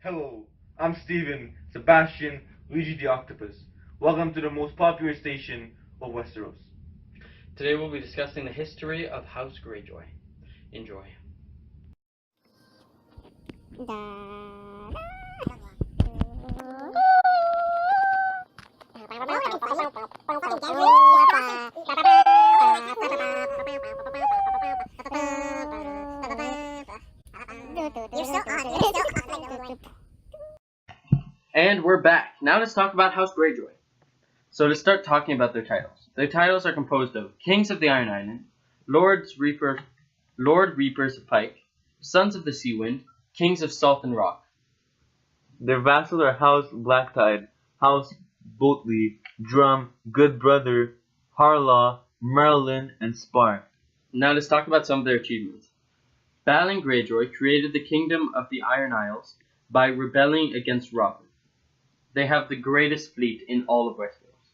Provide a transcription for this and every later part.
Hello, I'm Steven, Sebastian, Luigi the Octopus. Welcome to the most popular station of Westeros. Today we'll be discussing the history of House Greyjoy. Enjoy. And we're back. Now let's talk about House Greyjoy. So to start talking about their titles are composed of Kings of the Iron Island, Lord Reapers of Pike, Sons of the Sea Wind, Kings of Salt and Rock. Their vassals are House Blacktide, House Boatley, Drum, Good Brother, Harlaw, Merlin, and Spar. Now let's talk about some of their achievements. Balin Greyjoy created the Kingdom of the Iron Isles by rebelling against Robert. They have the greatest fleet in all of Westeros.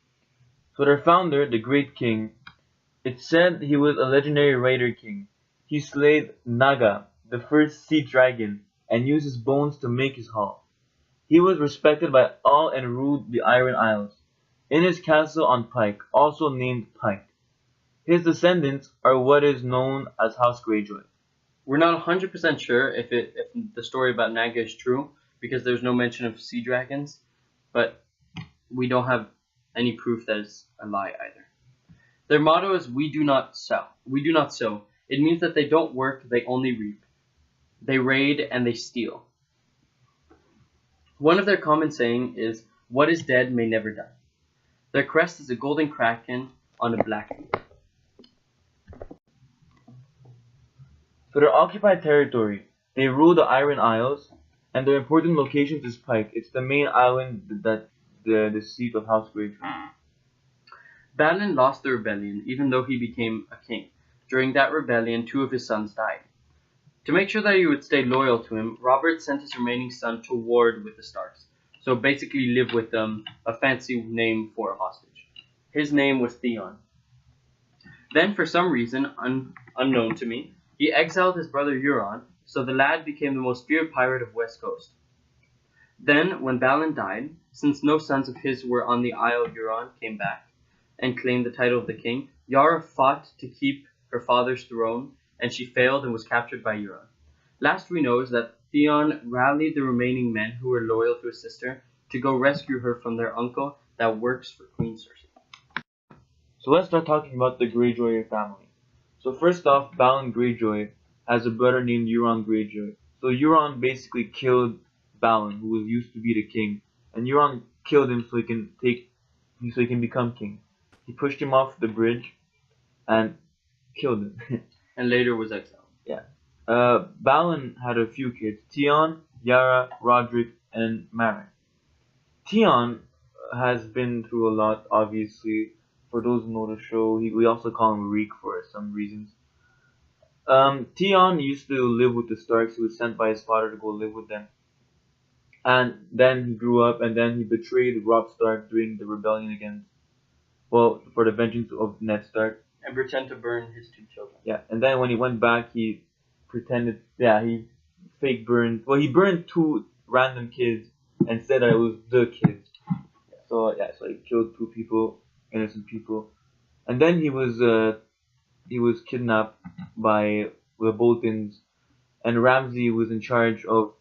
So their founder, the Great King, it's said he was a legendary raider king. He slayed Naga, the first sea dragon, and used his bones to make his hull. He was respected by all and ruled the Iron Isles, in his castle on Pike, also named Pike. His descendants are what is known as House Greyjoy. We're not 100% sure if the story about Naga is true, because there's no mention of sea dragons, but we don't have any proof that it's a lie either. Their motto is "We do not sow." It means that they don't work, they only reap. They raid and they steal. One of their common saying is, "What is dead may never die." Their crest is a golden kraken on a black field. For their occupied territory, they rule the Iron Isles, and their important locations is Pike. It's the main island that the seat of House Greyjoy. Balin lost the rebellion, even though he became a king. During that rebellion, 2 of his sons died. To make sure that he would stay loyal to him, Robert sent his remaining son to ward with the Starks. So basically live with them, a fancy name for a hostage. His name was Theon. Then, for some reason unknown to me, he exiled his brother Euron, so the lad became the most feared pirate of West Coast. Then, when Balin died, since no sons of his were on the Isle, Euron came back and claimed the title of the king. Yara fought to keep her father's throne, and she failed and was captured by Euron. Last we know is that Theon rallied the remaining men who were loyal to his sister to go rescue her from their uncle that works for Queen Cersei. So let's start talking about the Greyjoy family. So first off, Balin Greyjoy has a brother named Euron Greyjoy. So Euron basically killed Balin, who was used to be the king, and Euron killed him so he can become king. He pushed him off the bridge and killed him. And later was exiled. Yeah. Balin had a few kids: Tion, Yara, Roderick, and Maren. Tion has been through a lot, obviously. For those who know the show, we also call him Reek for some reasons. Tion used to live with the Starks. He was sent by his father to go live with them. And then he grew up, and then he betrayed Robb Stark during the rebellion for the vengeance of Ned Stark. And pretend to burn his 2 children. Yeah, and then when he went back, he fake burned. Well, he burned 2 random kids and said that it was the kids. So he killed 2 people, innocent people, and then he was kidnapped by the Boltons, and Ramsay was in charge of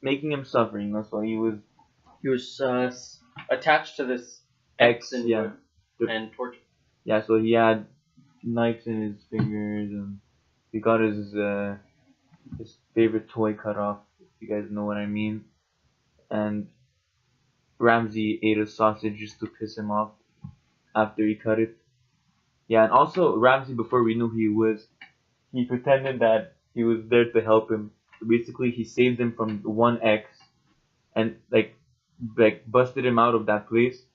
making him suffer. So he was attached to this X, and tortured. Yeah, so he had knives in his fingers, and he got his favorite toy cut off, if you guys know what I mean. And Ramsay ate a sausage just to piss him off after he cut it. Yeah, and also Ramsay, before we knew he pretended that he was there to help him. So basically, he saved him from 1X and like busted him out of that place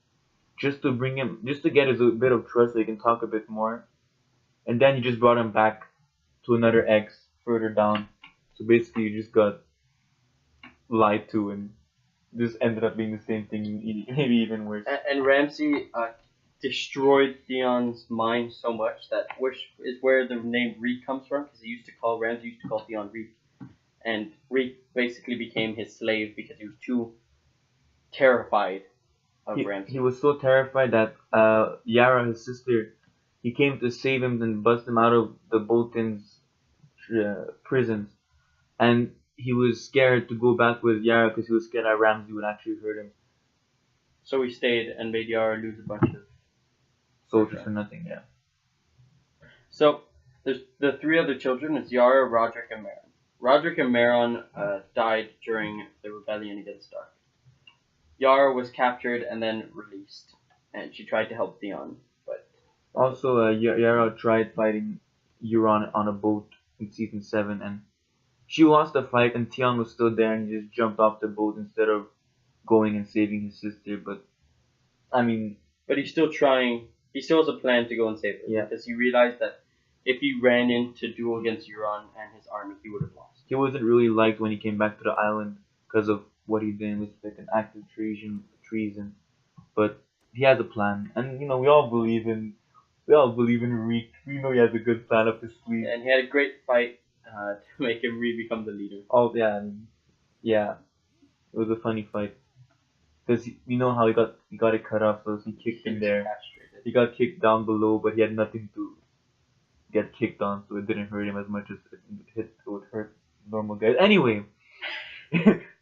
just to get his bit of trust so he can talk a bit more. And then he just brought him back to another X further down. So basically, you just got lied to, and this ended up being the same thing, maybe even worse. And Ramsay destroyed Theon's mind so much that which is where the name Reek comes from, because Ramsay used to call Theon Reek. and Reek basically became his slave because he was too terrified of Ramsay. He was so terrified that Yara, his sister, he came to save him and bust him out of the Bolton's prisons. And he was scared to go back with Yara because he was scared that Ramsay would actually hurt him. So he stayed and made Yara lose a bunch of soldiers for nothing, yeah. So there's the three other children. It's Yara, Roderick, and Meryn. Roderick and Meryn died during the rebellion against Stark. Yara was captured and then released, and she tried to help Theon, but also Yara tried fighting Euron on a boat in season 7, and she lost the fight, and Theon was still there, and he just jumped off the boat instead of going and saving his sister. But I mean, but he's still trying. He still has a plan to go and save her, yeah, because he realized that if he ran into duel against Euron and his army, he would have lost. He wasn't really liked when he came back to the island because of what he did. It was like an act of treason. But he has a plan, and you know we all believe in Reek. We know he has a good plan up his sleeve. And he had a great fight to make him become the leader. Oh yeah, yeah, it was a funny fight because you know how he got it cut off, so he kicked him there. Castrated. He got kicked down below, but he had nothing to get kicked on, so it didn't hurt him as much as it would hurt normal guys. Anyway,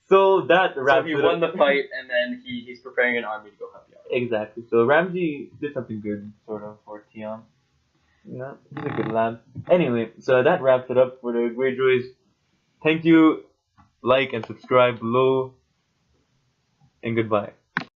so that wraps. So he won the fight, and then he's preparing an army to go help Yara. Exactly. So Ramsay did something good, sort of, for Theon. Yeah, he's a good lad. Anyway, so that wraps it up for the Greyjoys. Thank you. Like and subscribe below. And goodbye.